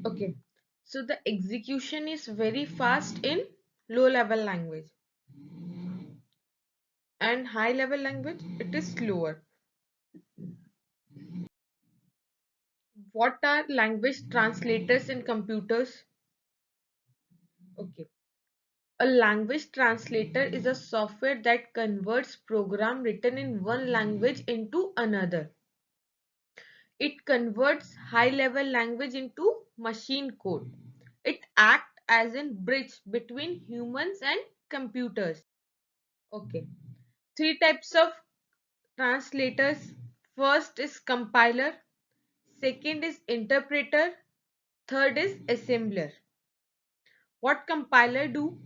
Okay, so the execution is very fast in low level language, and high level language it is slower. What are language translators in computers? Okay, a language translator is a software that converts program written in one language into another. It converts high level language into machine code. It acts as a bridge between humans and computers. Okay, three types of translators. First is compiler, second is interpreter, third is assembler. What compiler do?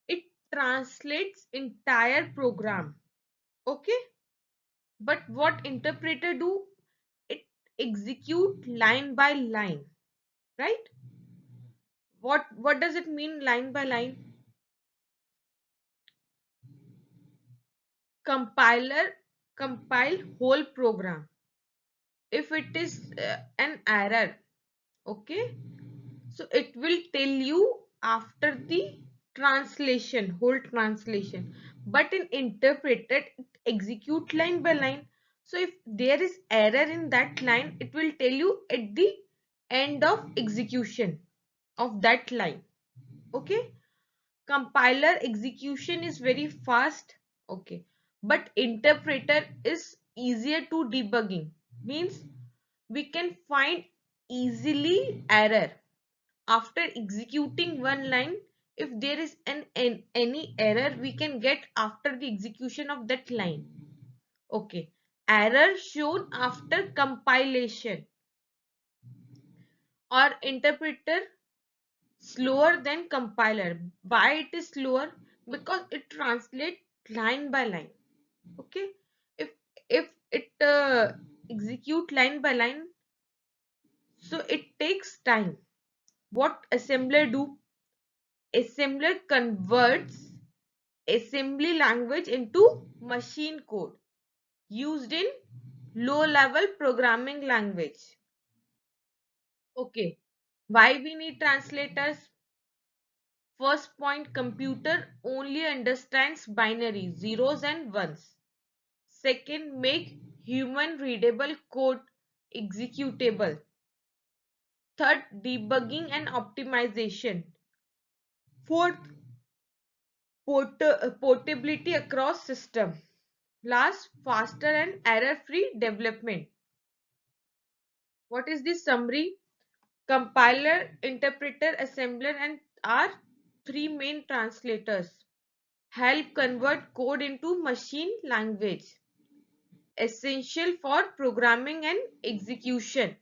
It translates entire program. Okay, but what interpreter do? It execute line by line, right? What does it mean line by line? Compiler compile whole program. If it is an error, okay, so it will tell you after the translation, whole translation. But in interpreted, it execute line by line. So if there is error in that line, it will tell you at the end of execution of that line. Okay. Compiler execution is very fast. Okay. But interpreter is easier to debugging. Means we can find easily error after executing one line. If there is any error, we can get after the execution of that line. Okay, error shown after compilation. Or interpreter slower than compiler. Why it is slower? Because it translates line by line. Okay, if it execute line by line, so it takes time. What assembler do? Assembler converts assembly language into machine code used in low level programming language. Okay, why we need translators? First point, computer only understands binary zeros and ones. Second, make human readable code executable. Third, debugging and optimization. Fourth, portability across system. Last, faster and error-free development. What is the summary? Compiler, interpreter, assembler and are three main translators. Help convert code into machine language. Essential for programming and execution.